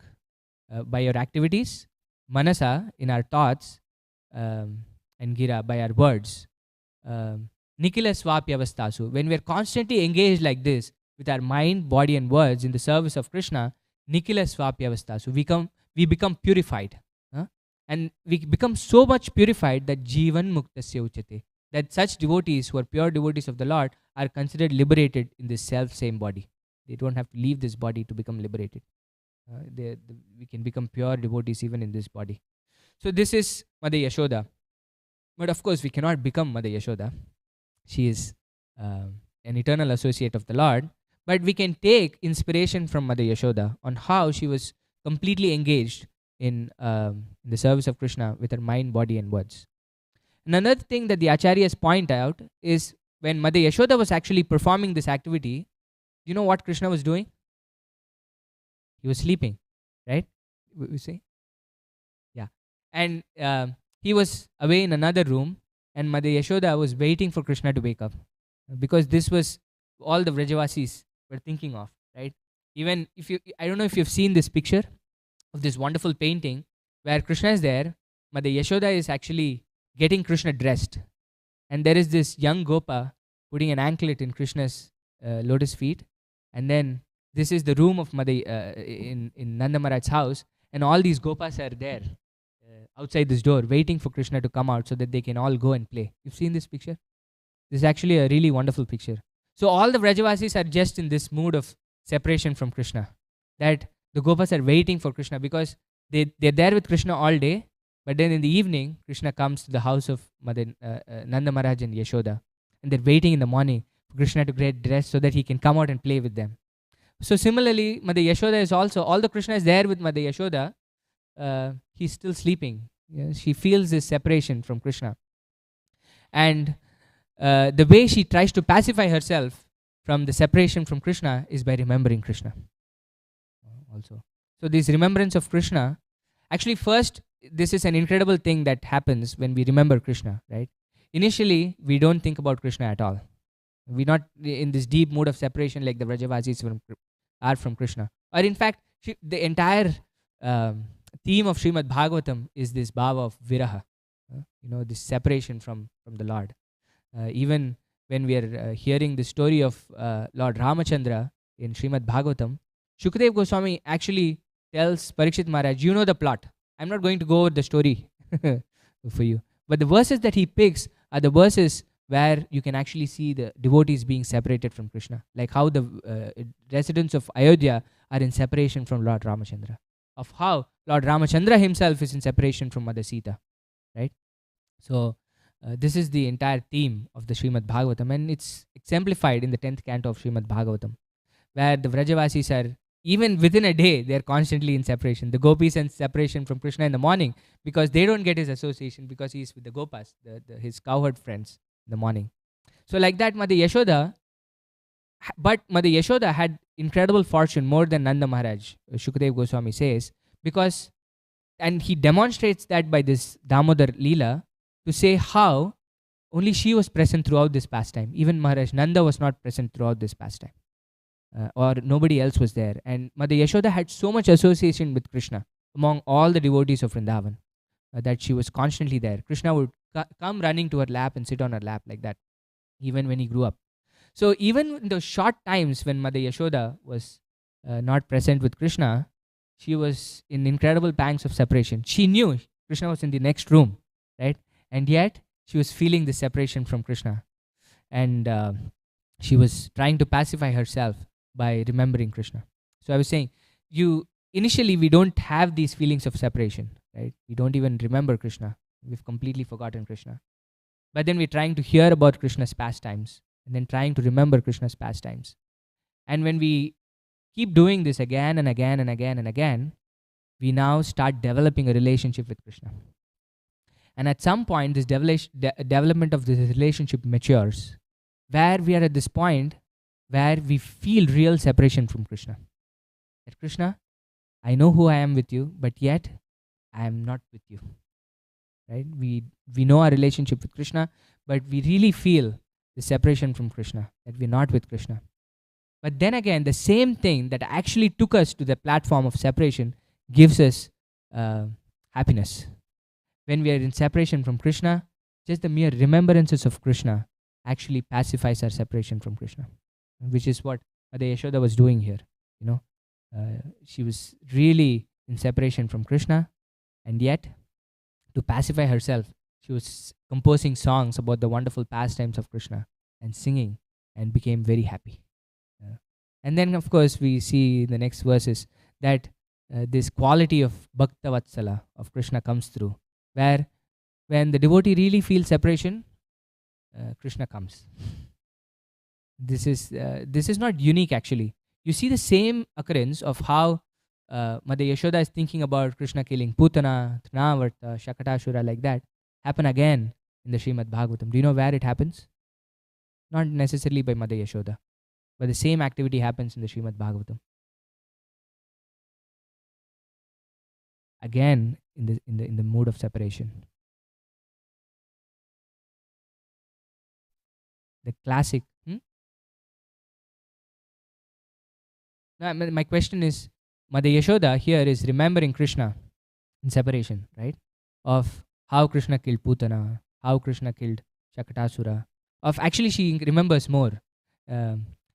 by your activities, Manasa in our thoughts, and Gira by our words. Nikhila Swapyavastasu. When we are constantly engaged like this with our mind, body, and words in the service of Krishna, Nikhila Swapyavastasu, we become purified. And we become so much purified that Jivan Muktasya Uchate. That such devotees who are pure devotees of the Lord are considered liberated in this self-same body. They don't have to leave this body to become liberated. We can become pure devotees even in this body. So this is Mother Yashoda. But of course, we cannot become Mother Yashoda. She is an eternal associate of the Lord. But we can take inspiration from Mother Yashoda on how she was completely engaged in the service of Krishna with her mind, body, and words. And another thing that the Acharyas point out is when Mother Yashoda was actually performing this activity, you know what Krishna was doing? He was sleeping, right? We say? Yeah. And he was away in another room, and Mother Yashoda was waiting for Krishna to wake up. Because this was all the Vrajavasis were thinking of, right? Even if I don't know if you've seen this picture of this wonderful painting where Krishna is there, Mother Yashoda is actually getting Krishna dressed. And there is this young Gopa putting an anklet in Krishna's lotus feet. And then this is the room of Mother in Nanda Maharaj's house. And all these Gopas are there outside this door waiting for Krishna to come out so that they can all go and play. You've seen this picture? This is actually a really wonderful picture. So all the Vrajavasis are just in this mood of separation from Krishna. That the Gopas are waiting for Krishna because they're there with Krishna all day. But then in the evening, Krishna comes to the house of Mother Nanda Maharaj and Yashoda. And they're waiting in the morning for Krishna to get dressed so that he can come out and play with them. So similarly, Mother Yashoda is also, although Krishna is there with Mother Yashoda, he's still sleeping. She feels this separation from Krishna. And the way she tries to pacify herself from the separation from Krishna is by remembering Krishna. Also. So this remembrance of Krishna, actually first, this is an incredible thing that happens when we remember Krishna, right? Initially, we don't think about Krishna at all. We're not in this deep mood of separation like the Vrajavasis are from Krishna. Or in fact, the entire theme of Srimad Bhagavatam is this bhava of viraha, this separation from the Lord. Even when we are hearing the story of Lord Ramachandra in Srimad Bhagavatam, Shukadeva Goswami actually tells Parikshit Maharaj, you know the plot. I'm not going to go over the story for you. But the verses that he picks are the verses where you can actually see the devotees being separated from Krishna. Like how the residents of Ayodhya are in separation from Lord Ramachandra. Of how Lord Ramachandra himself is in separation from Mother Sita. Right? So this is the entire theme of the Srimad Bhagavatam. And it's exemplified in the 10th canto of Srimad Bhagavatam. Where the Vrajavasis are, even within a day, they're constantly in separation. The gopis in separation from Krishna in the morning because they don't get his association because he's with the gopas, his cowherd friends in the morning. So like that, Mother Yashoda, but Mother Yashoda had incredible fortune, more than Nanda Maharaj, Shukadeva Goswami says, because, and he demonstrates that by this Damodar Leela to say how only she was present throughout this pastime. Even Maharaj Nanda was not present throughout this pastime. Or nobody else was there. And Mother Yashoda had so much association with Krishna among all the devotees of Vrindavan that she was constantly there. Krishna would come running to her lap and sit on her lap like that, even when he grew up. So even in those short times when Mother Yashoda was not present with Krishna, she was in incredible pangs of separation. She knew Krishna was in the next room, right? And yet she was feeling the separation from Krishna. And she was trying to pacify herself by remembering Krishna. So I was saying, initially we don't have these feelings of separation, right? We don't even remember Krishna. We've completely forgotten Krishna. But then we're trying to hear about Krishna's pastimes and then trying to remember Krishna's pastimes. And when we keep doing this again and again and again and again, we now start developing a relationship with Krishna. And at some point, this development of this relationship matures, where we are at this point where we feel real separation from Krishna. That Krishna, I know who I am with you, but yet I am not with you. Right? We know our relationship with Krishna, but we really feel the separation from Krishna, that we're not with Krishna. But then again, the same thing that actually took us to the platform of separation gives us happiness. When we are in separation from Krishna, just the mere remembrances of Krishna actually pacifies our separation from Krishna, which is what Mother Yashoda was doing here. She was really in separation from Krishna, and yet to pacify herself, she was composing songs about the wonderful pastimes of Krishna and singing, and became very happy. And then, of course, we see in the next verses that this quality of Bhakta Vatsala of Krishna comes through, where when the devotee really feels separation, Krishna comes. This is not unique, actually. You see the same occurrence of how Mother Yashoda is thinking about Krishna killing Putana, Trinavarta, Shakatashura, like that, happen again in the Srimad Bhagavatam. Do you know where it happens? Not necessarily by Mother Yashoda, but the same activity happens in the Srimad Bhagavatam. Again, in the mood of separation. The classic. No, my question is, Mother Yashoda here is remembering Krishna in separation, right? Of how Krishna killed Putana, how Krishna killed Shakatasura. Actually, she remembers more.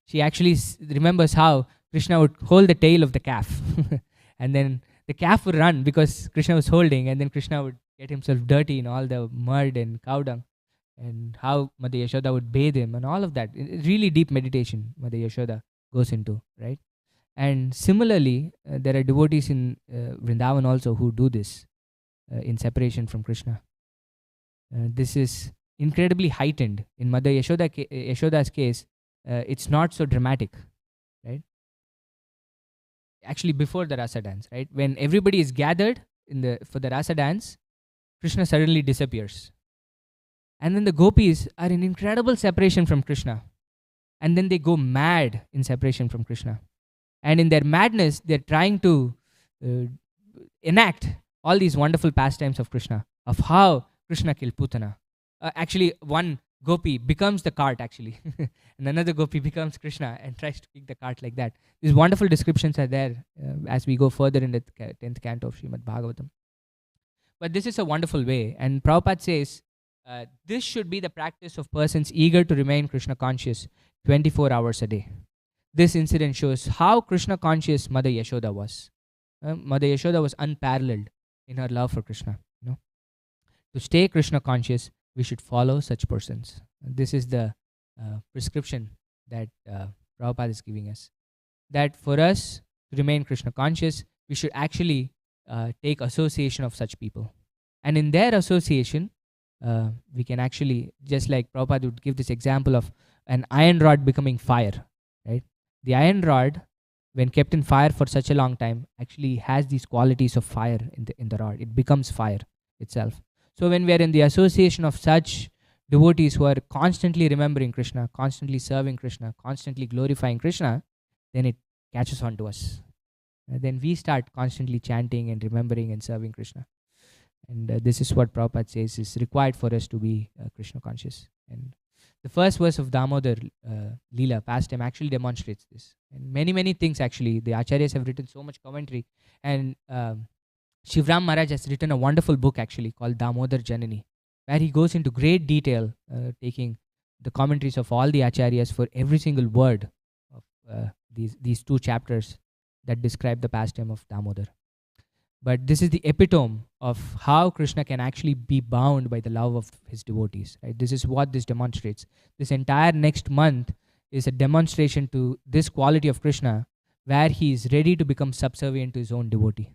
She actually remembers how Krishna would hold the tail of the calf. And then the calf would run because Krishna was holding, and then Krishna would get himself dirty in all the mud and cow dung. And how Mother Yashoda would bathe him and all of that. Really deep meditation Mother Yashoda goes into, right? And similarly, there are devotees in Vrindavan also who do this in separation from Krishna. This is incredibly heightened. In Mother Yashoda's case, it's not so dramatic, right? Actually, before the rasa dance, right? When everybody is gathered for the rasa dance, Krishna suddenly disappears. And then the gopis are in incredible separation from Krishna. And then they go mad in separation from Krishna. And in their madness, they're trying to enact all these wonderful pastimes of Krishna, of how Krishna killed Putana. Actually, one gopi becomes the cart, actually. And another gopi becomes Krishna and tries to kick the cart like that. These wonderful descriptions are there as we go further in the 10th canto of Srimad Bhagavatam. But this is a wonderful way. And Prabhupada says, this should be the practice of persons eager to remain Krishna conscious 24 hours a day. This incident shows how Krishna conscious Mother Yashoda was. Mother Yashoda was unparalleled in her love for Krishna. To stay Krishna conscious, we should follow such persons. This is the prescription that Prabhupada is giving us. That for us to remain Krishna conscious, we should actually take association of such people. And in their association, we can actually, just like Prabhupada would give this example of an iron rod becoming fire, right? The iron rod, when kept in fire for such a long time, actually has these qualities of fire in the rod. It becomes fire itself. So when we are in the association of such devotees who are constantly remembering Krishna, constantly serving Krishna, constantly glorifying Krishna, then it catches on to us. Then we start constantly chanting and remembering and serving Krishna. And this is what Prabhupada says is required for us to be Krishna conscious. And the first verse of Damodar Leela, pastime, actually demonstrates this. And many, many things actually. The Acharyas have written so much commentary. And Shivram Maharaj has written a wonderful book actually called Damodar Janani, where he goes into great detail, taking the commentaries of all the acharyas for every single word of these two chapters that describe the pastime of Damodar. But this is the epitome of how Krishna can actually be bound by the love of his devotees. Right? This is what this demonstrates. This entire next month is a demonstration to this quality of Krishna, where he is ready to become subservient to his own devotee.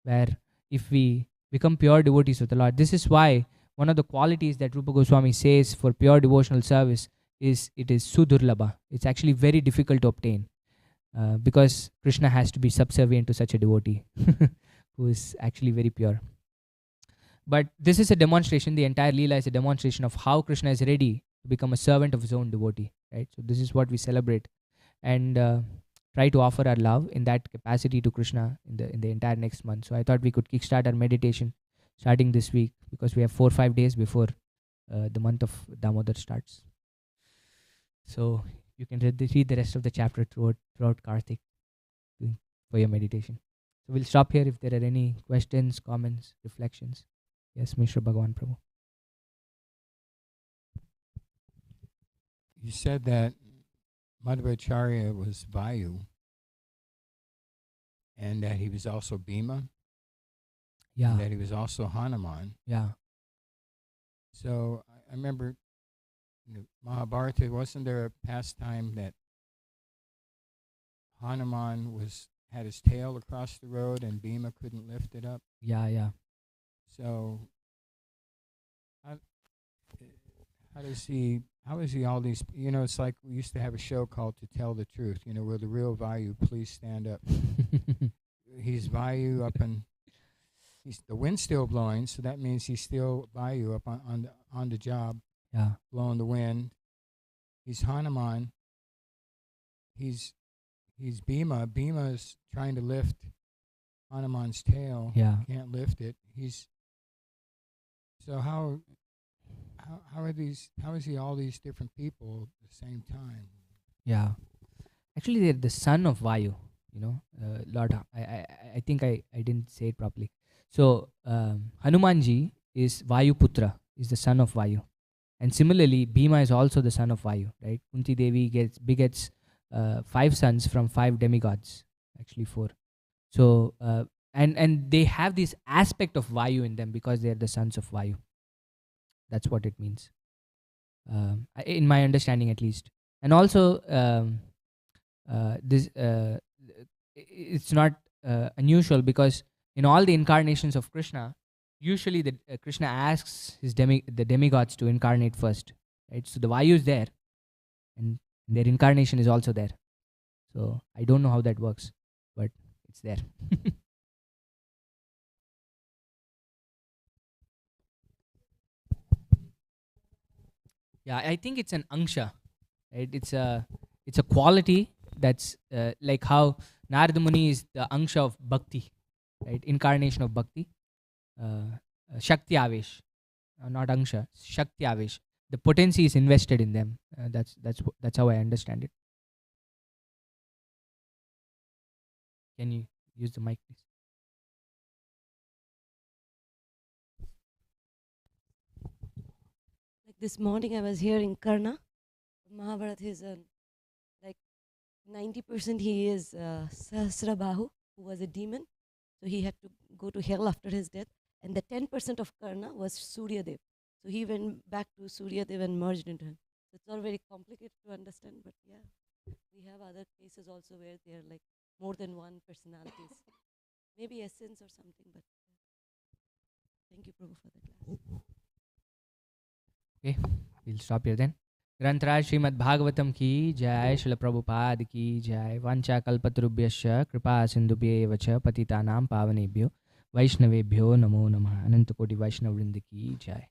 Where if we become pure devotees of the Lord, this is why one of the qualities that Rupa Goswami says for pure devotional service is it is sudurlabha. It's actually very difficult to obtain. Because Krishna has to be subservient to such a devotee who is actually very pure. But this is a demonstration, the entire Leela is a demonstration of how Krishna is ready to become a servant of his own devotee. Right? So this is what we celebrate and try to offer our love in that capacity to Krishna in the entire next month. So I thought we could kickstart our meditation starting this week, because we have 4 or 5 days before the month of Damodar starts. So you can read the rest of the chapter throughout Karthik for your meditation. So we'll stop here if there are any questions, comments, reflections. Yes, Mishra Bhagavan Prabhu. You said that Madhvacharya was Vayu and that he was also Bhima. Yeah. And that he was also Hanuman. Yeah. So I remember in the Mahabharata, wasn't there a pastime that Hanuman had his tail across the road and Bhima couldn't lift it up? Yeah. So how is he all these, it's like we used to have a show called To Tell the Truth, where the real Vayu, please stand up. He's Vayu up and the wind's still blowing, so that means he's still Vayu up on the job. Yeah. Blowing the wind. He's Hanuman. He's Bhima. Bhima's trying to lift Hanuman's tail. Yeah. Can't lift it. So how is he all these different people at the same time? Yeah. Actually, they're the son of Vayu. Lord, I think I didn't say it properly. So Hanumanji is Vayu Putra, is the son of Vayu. And similarly, Bhima is also the son of Vayu, right? Kunti Devi begets 5 sons from 5 demigods, actually 4. So, and they have this aspect of Vayu in them because they are the sons of Vayu. That's what it means, in my understanding at least. And also, it's not unusual because in all the incarnations of Krishna, usually Krishna asks the demigods to incarnate first, right? So the Vayu is there, and their incarnation is also there. So I don't know how that works, but it's there. Yeah, I think it's an angsha, right? It's a quality that's like how Narada Muni is the angsha of bhakti, right? Incarnation of bhakti. Shakti Avesh, not Angsha, Shakti Avesh. The potency is invested in them. That's how I understand it. Can you use the mic, please? Like this morning, I was hearing Karna. Mahabharata is like 90% he is Sahasrabahu, who was a demon. So he had to go to hell after his death. And the 10% of Karna was Suryadev. So he went back to Suryadev and merged into him. So it's all very complicated to understand, but yeah, we have other cases also where they are like more than one personalities. Maybe essence or something, but yeah. Thank you, Prabhu, for the class. Okay, we'll stop here then. ग्रंथराज Shrimad Bhagavatam की जय, श्रील प्रभुपाद की जय। वांछा कल्पतरुभ्यश्च कृपा सिन्धुभ्येव च पतितानां पावनेभ्यो वैष्णवेभ्यो नमो नमः। अनंत कोटि वैष्णव वृंद की जय।